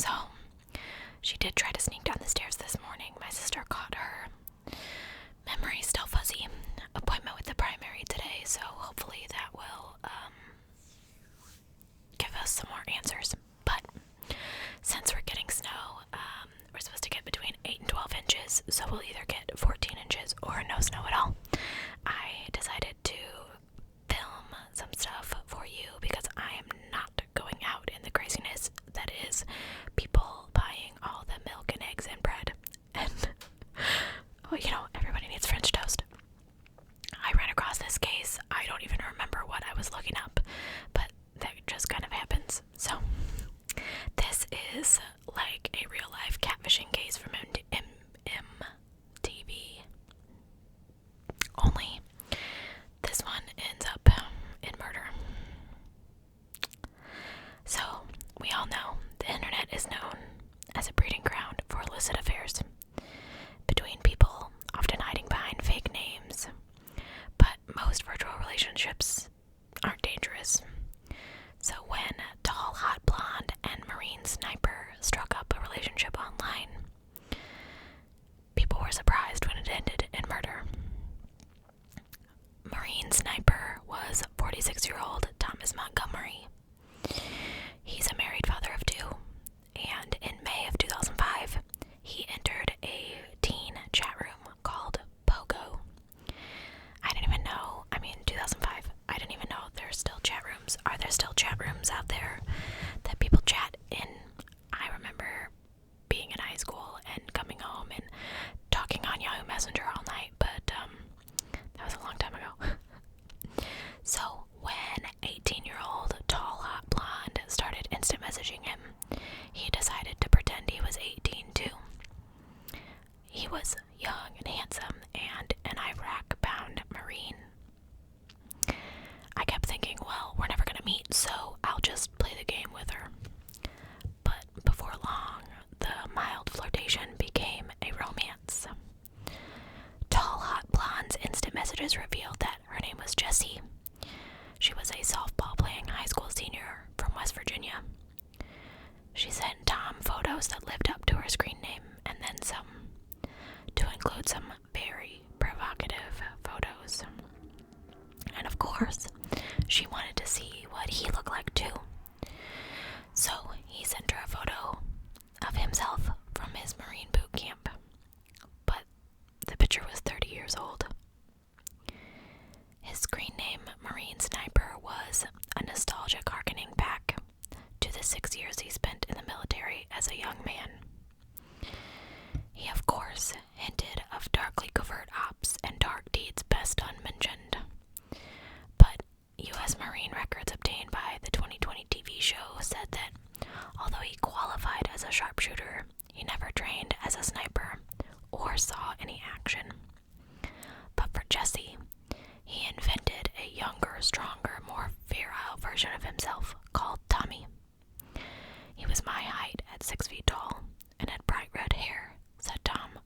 So she did try to sneak down the stairs this morning. My sister caught her. Memory's still fuzzy. Appointment with the primary today, so hopefully that will give us some more answers. But since we're getting snow, we're supposed to get between 8 and 12 inches, so we'll either get 14 inches or no snow at all. I decided to film some stuff for you because I am not going out in the craziness that is people buying all the milk and eggs and bread. And, well, everybody needs French toast. I ran across this case. I don't even remember what I was looking up, but that just kind of happens. So, this is like a real life catfishing case from MTV. Only this one ends up in murder. So, we all know the internet is known as a breeding ground for illicit affairs between people, often hiding behind fake names. But most virtual relationships aren't dangerous. So when tall, hot blonde and Marine sniper struck up a relationship online, people were surprised when it ended in murder. Marine sniper was 46-year-old Thomas Montgomery. He's a married father of 2, and in May of 2005, he entered a teen chat room called Pogo. I didn't even know, 2005, I didn't even know there's still chat rooms. Are there still chat rooms out there that people chat in? I remember being in high school and coming home and talking on Yahoo Messenger all night, but that was a long time ago. So when 18-year-old tall hot blonde started instant messaging him, he decided to pretend he was 18 too. He was young and handsome and an Iraq-bound Marine. I kept thinking, well, we're never gonna meet, so I'll just play the game with her. But before long, the mild flirtation became a romance. Tall, hot blonde's instant messages revealed that her name was Jessie. She was a softball-playing high school senior from West Virginia. She sent Tom photos that lived up to her screen name, and then some, to include some very provocative photos. And of course, she wanted to see what he looked like too. So he sent her a photo of himself from his Marine boot camp. But the picture was 30 years old. His screen name, Marine Sniper, was a nostalgic harkening back to the 6 years he spent in the military as a young man. He, of course, hinted of darkly covert ops and dark deeds best unmentioned. But U.S. Marine records obtained by the 2020 TV show said that although he qualified as a sharpshooter, he never trained as a sniper or saw any action. But for Jessie, he invented a younger, stronger, more virile version of himself called Tommy. He was my height at 6 feet tall and had bright red hair, said Tom,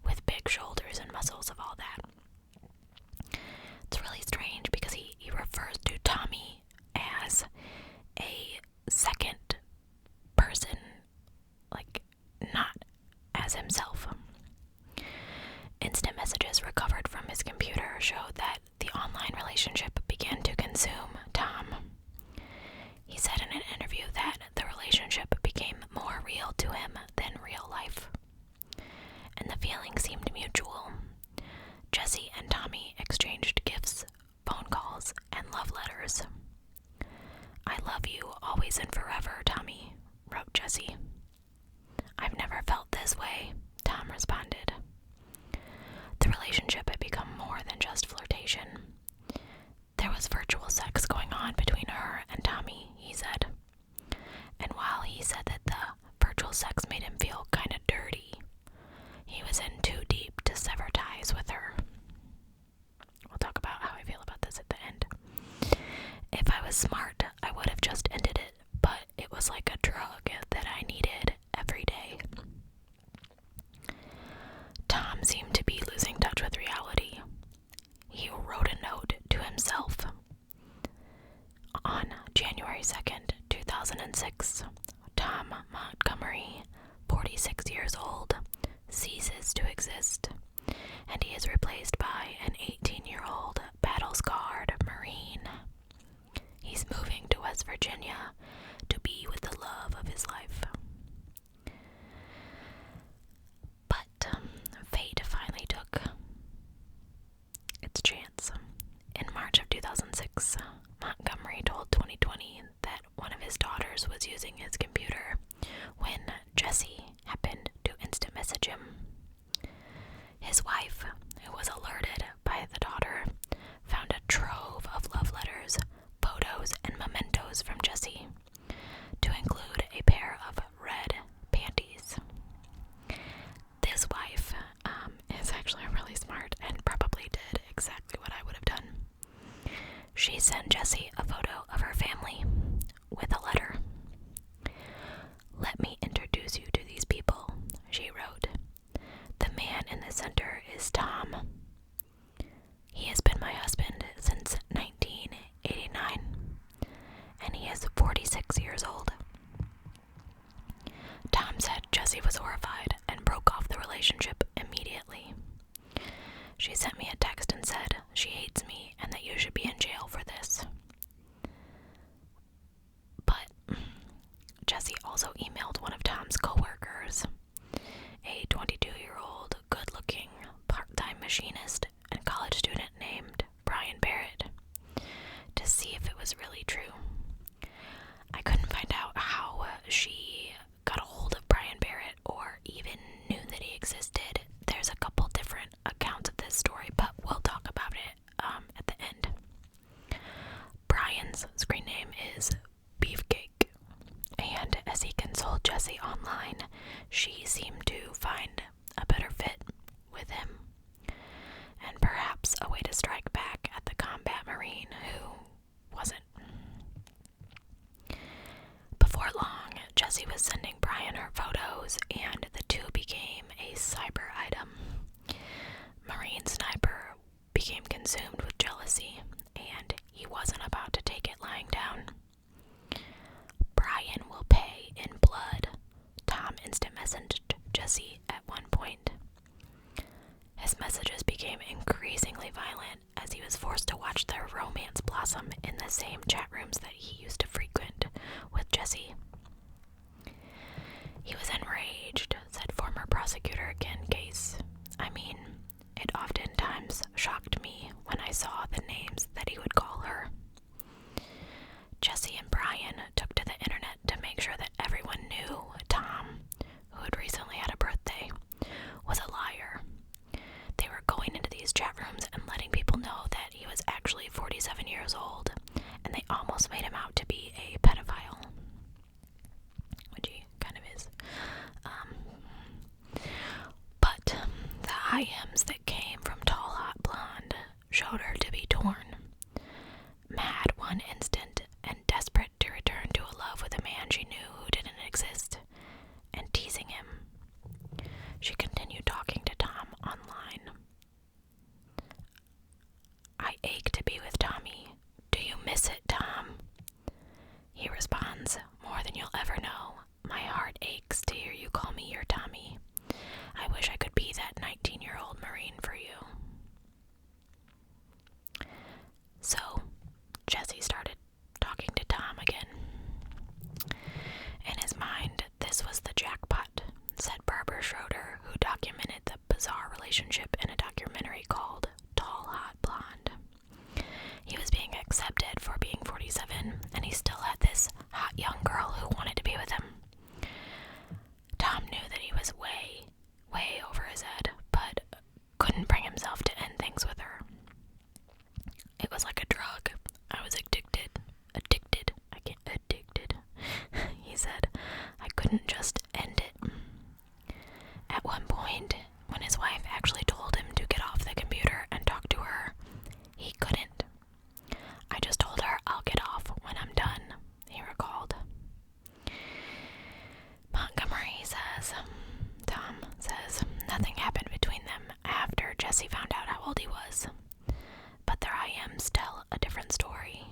with big shoulders and muscles of all that. It's really strange because he refers to Tommy as a second person, like not as himself. Instant messages recovered from his computer showed that the online relationship began to consume Tom. He said in an interview that the relationship became more real to him than real life, and the feeling seemed mutual. Jessie and Tommy exchanged gifts, phone calls, and love letters. "I love you always and forever, Tommy," wrote Jessie. "I've never felt this way," Tom responded. The relationship had become more than just flirtation. There was virtual sex going on between her and Tommy, he said. And while he said that the virtual sex made him feel kind of dirty, he was in too deep to sever ties with her. We'll talk about how I feel about this at the end. "If I was smart, I would have just ended it, but it was like a drug that I needed every day." Tom seemed to be losing touch with reality. He wrote a note to himself. On January 2nd, 2006, Tom Tom Montgomery, 46 years old, ceases to exist, and he is replaced by an 18-year-old battle-scarred Marine. He's moving to West Virginia to be with the love of his life. But fate finally took its chance. In March of 2006, Montgomery told 2020 that one of his daughters was using his computer when Jesse happened to instant message him. His wife, who was alerted by the daughter, found a trove of love letters, photos, and mementos from Jesse, to include a pair of red panties. This wife is actually really smart and probably did exactly what I would have done. She sent Jesse a photo of her family with a letter. "Let me introduce you to these people," she wrote. "The man in the center is Tom. He has been my husband since 1989, and he is 46 years old." Tom said Jesse was horrified and broke off the relationship immediately. She sent me a text and said she hates me and that you should be in jail for this. But Jesse also emailed one of Tom's co-workers, a 22-year-old, good-looking, part-time machinist and college student named Brian Barrett, to see if it was really true. I couldn't find out how she got a hold of Brian Barrett or even knew that he existed. There's a couple different accounts of this story, but we'll talk about it at the end. Brian's screen name is Beefcake, and as he consoled Jesse online, she seemed to find a better fit with him, and perhaps a way to strike back at the combat Marine who wasn't. Before long, Jesse was sending Brian her photos, and the two became a cyber item. Marine Sniper became consumed with jealousy, and he wasn't about to take it lying down. "Brian will pay in blood," Tom instant messaged Jesse at one point. His messages became increasingly violent as he was forced to watch their romance blossom in the same chat rooms that he used to frequent with Jesse. "He was enraged," said former prosecutor Ken Case. "I mean, it oftentimes shocked me when I saw the names that he would call her." Jesse and Brian took to the internet to make sure that everyone knew Tom, who had recently had a birthday, was a liar. They were going into these chat rooms and letting people know that he was actually 47 years old, and they almost made him out to be a pedophile, which he kind of is. But the IMs that came from Tall Hot Blonde showed her to be torn, mad one instant and desperate to return to a love with a man she knew who didn't exist, and teasing him. She continued talking to Tom online. "I ache to be with Tommy. Do you miss it, Tom?" He responds, "More than you'll ever know. My heart aches to hear you call me your Tommy. I wish I could be that 19-year-old Marine for you." So, Jesse started talking to Tom again. In his mind, this was the jackpot, said Barbara Schroeder, who documented the bizarre relationship in a documentary called Tall Hot Blonde. He was being accepted for being 47, and he still had this hot young girl who wanted to be with him. Tom knew that he was way over his head, but couldn't bring himself to end things with her. "It was like a drug. I was addicted. He said. "I couldn't just end it." At one point, when his wife actually told him to get off the computer and talk to her, he couldn't. "I just told her I'll get off when I'm done," he recalled. Montgomery says, Tom says, nothing happened between them after Jesse found out how old he was. But their IMs tell a different story.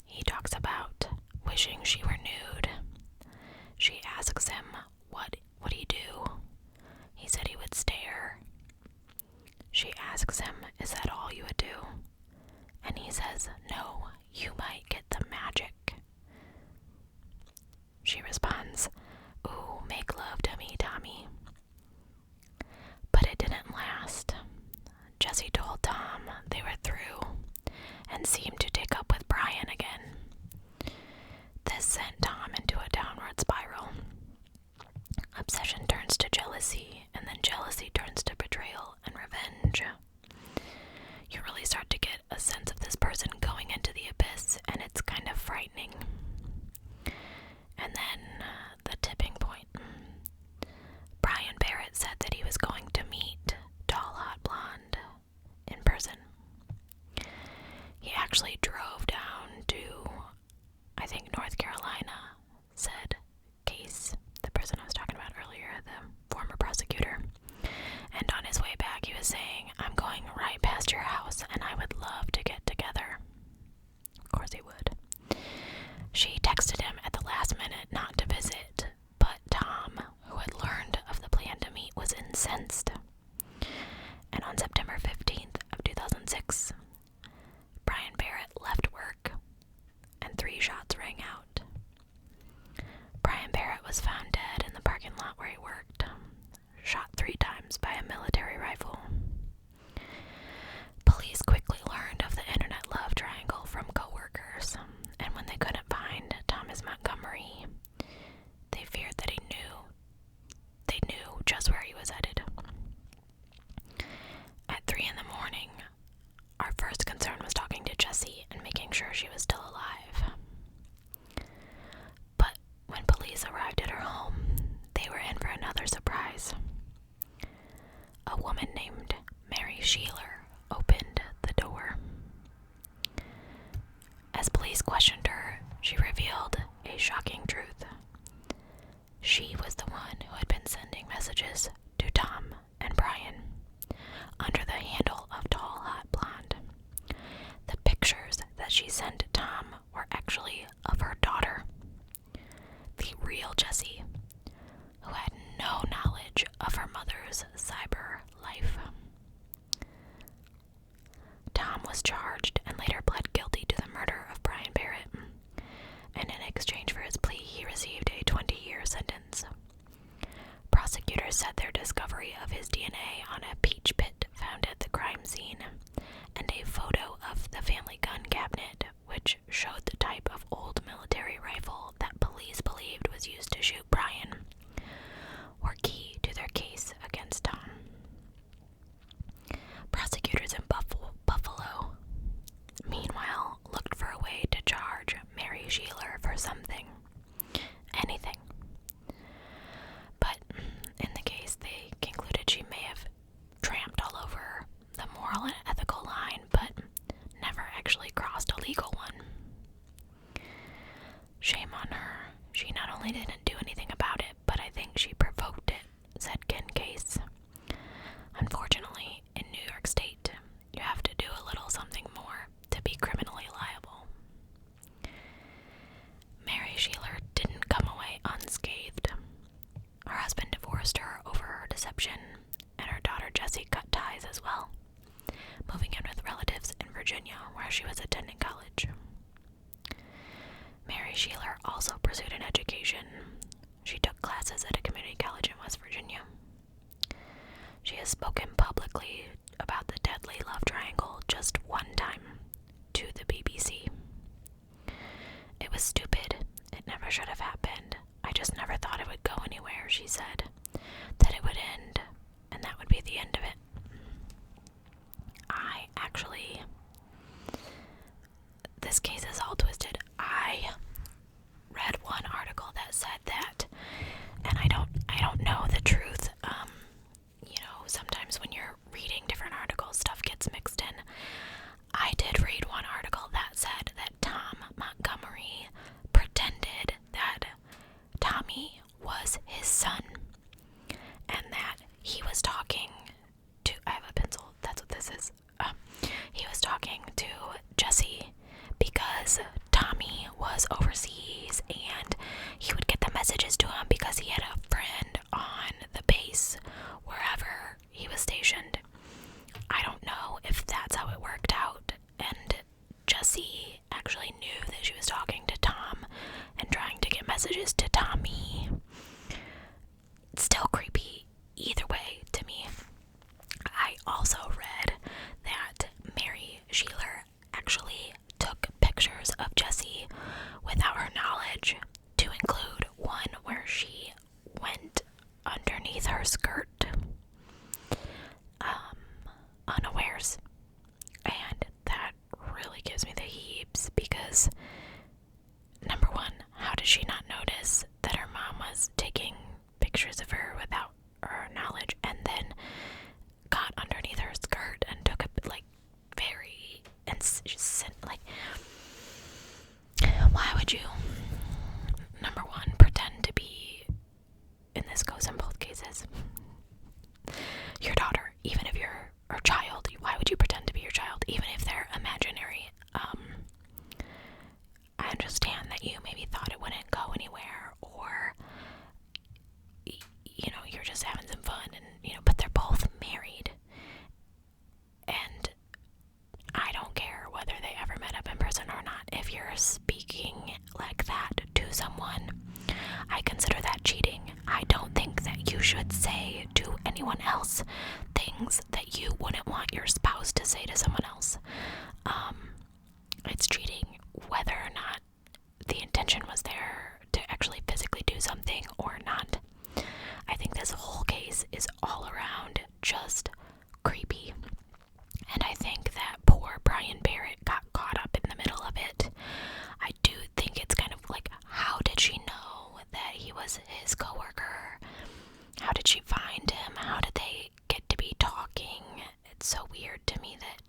He talks about wishing she were nude. She asks him, what would he do? He said he would stare. She asks him, is that all you would do? And he says, no, you might get the magic. She responds, ooh, make love to me, Tommy. But it didn't last. Jesse told Tom they were through and seemed to take up with Brian again. This sent Tom into a downward spiral. Obsession turns to jealousy, and then jealousy turns to betrayal and revenge. You really start to get a sense of this person going into the abyss, and it's kind of frightening. And then the tipping point. Brian Barrett said that he was going to meet Tall Hot Blonde in person. He actually drove down to, I think, North Carolina, said Case, the person I was talking about earlier, the former prosecutor. And on his way back, he was saying, I'm going right past your house and I would love to get together. Of course he would. She texted him at the last minute not to visit, but Tom, who had learned of the plan to meet, was incensed. And on September 15th of 2006, Brian Barrett left work and 3 shots rang out. Brian Barrett was found dead in the parking lot where he worked, shot 3 times by a military rifle. Police quickly learned of the internet love triangle from coworkers, and when they couldn't find Thomas Montgomery, they feared that they knew just where he was headed. At 3 in the morning, our first concern was talking to Jessie and making sure she was still alive. But when police arrived at her home, they were in for another surprise. A woman named Mary Sheeler opened the door. As police questioned her, she revealed a shocking truth. She was the one who had been sending messages to Tom and Brian under the handle of Tall Hot Blonde. The pictures that she sent to Tom were actually of her daughter, the real Jessie, who had no knowledge of her mother's cyber life. Tom was charged and later pled guilty to the murder of Brian Barrett, and in exchange for his plea, he received a 20-year sentence. Prosecutors said their discovery of his DNA on a peach pit found at the crime scene and a photo of the family gun cabinet, which showed the type of old military rifle that police believed was used to shoot Brian, were key to their case against Tom. Prosecutors in Buffalo, meanwhile, looked for a way to charge Mary Sheeler for something, anything. But in the case, they concluded she may have tramped all over the moral and ethical line, but never actually crossed a legal one. Shame on her. She not only didn't do anything about it, but I think she provoked it, said Ken Case. Unfortunately, in New York State, you have to do a little something more to be criminally liable. Mary Sheeler didn't come away unscathed. Her husband divorced her over her deception, and her daughter Jessie cut ties as well, moving in with relatives in Virginia, where she was attending college. Mary Sheeler also pursued an education. She took classes at a community college in West Virginia. She has spoken publicly about the deadly love triangle just one time to the BBC. It was stupid. It never should have happened. I just never thought it would go anywhere, she said. That it would end, and that would be the end of it. This case is all twisted. I read one article that said that, and I don't know the truth. Sometimes when you're reading different articles, stuff gets mixed in. I did read one article that said that Tom Montgomery pretended that Tommy was his son, and that he was talking to, I have a pencil, that's what this is. He was talking to Jessie because was overseas, and he would get the messages to him because he had a friend on the base wherever he was stationed. I don't know if that's how it worked out, and Jessie actually knew that she was talking to Tom and trying to get messages to Tommy. It's still creepy either way to me. I also read that Mary Sheeler actually took pictures of Jessie without her knowledge, to include one where she went underneath her skirt unawares, and that really gives me the heaves because, number one, how did she not notice that her mom was taking pictures of her without her knowledge, and then got underneath her skirt and took a very, and like, why would you, number one, pretend to be, and this goes in both cases, your daughter, even if you're or child, why would you pretend to be your child, even if they're imaginary? I understand that you maybe thought it wouldn't go anywhere, or you're just having some fun, and but they're both married, and I don't care whether they ever met up in person or not. If you're speaking like that to someone, I consider that cheating. I don't think that you should say to anyone else things that you wouldn't want your spouse to say to someone else. It's cheating whether or not the intention was there to actually physically do something or not. I think this whole case is all around just creepy. And I think that poor Brian Barrett got caught up in the middle of it. I do think it's kind of like, how did she know that he was his coworker? How did she find him? How did they get to be talking? It's so weird to me that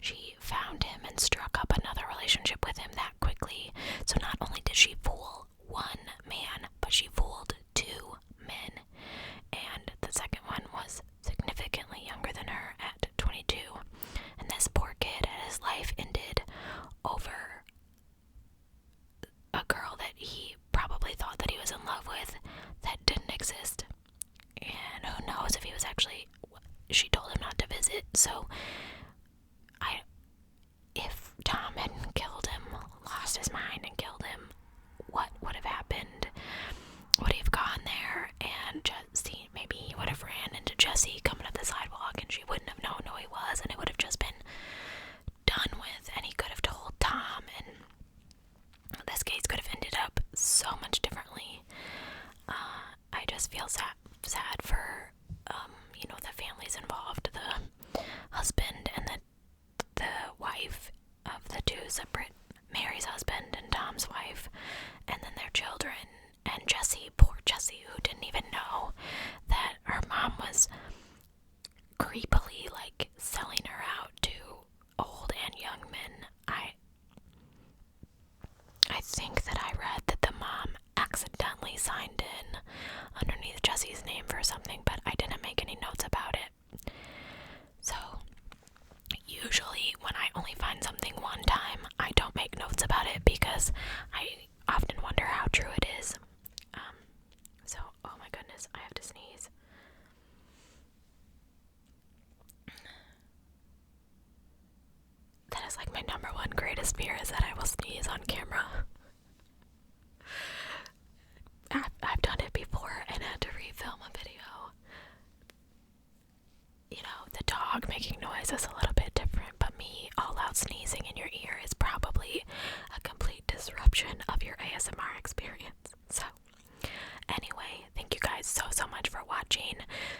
she found him and struck up another relationship with him that quickly. So not only did she fool one man, but she fooled two men. And the second one was significantly younger than her at 22. And this poor kid had his life ended over a girl that he probably thought that he was in love with that didn't exist. And who knows if he was actually, she told him not to visit. So if Tom hadn't killed him, lost his mind and killed him, what would have happened? Would he have gone there and just seen, maybe he would have ran into Jessie coming up the sidewalk and she wouldn't have known who he was, and it would have just been done with, and he could have told Tom, and this case could have ended up so much differently. I just feel sad for the families involved, the husband and the wife of the two separate, Mary's husband and Tom's wife, and then their children, and Jessie, poor Jessie, who didn't even know that her mom was creepily selling her out to old and young men. I think that I read that the mom accidentally signed in underneath Jessie's name for something, but I didn't make any notes about it. So usually when I only find something one time, I don't make notes about it because I often wonder how true it is. So, oh my goodness, I have to sneeze. That is my number one greatest fear, is that I will sneeze on camera. I've done it before and had to refilm a video. The dog making noise is a little bit different, but me all out sneezing in your ear is probably a complete disruption of your ASMR experience. So, anyway, thank you guys so much for watching.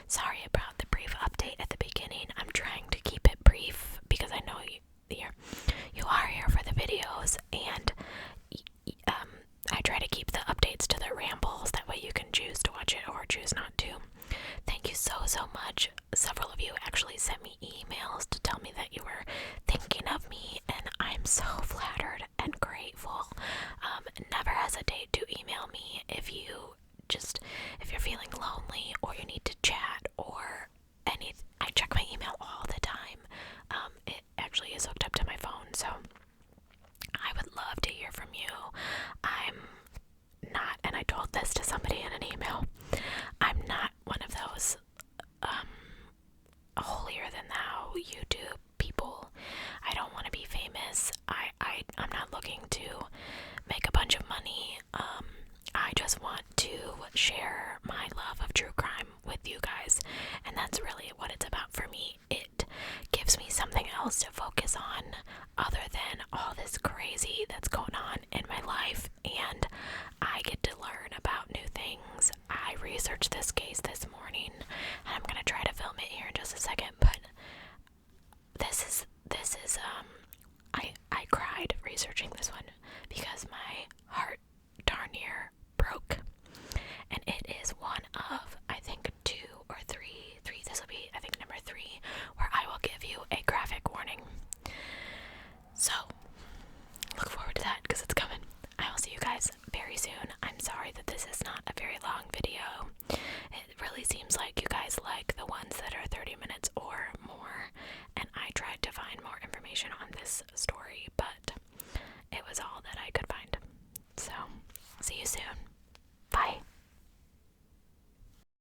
Sorry about the brief update at the beginning. I'm trying to keep it brief because I know you are here for the videos, and I try to keep the updates to the rambles. That way you can choose to watch it or choose not to. Thank you so much. Several of you actually sent me emails to tell me that you were thinking of me, and I'm so flattered and grateful. Never hesitate to email me if you're feeling lonely or you need to chat or anything. I check my email all the time. It actually is hooked up to my phone, so I would love really what it's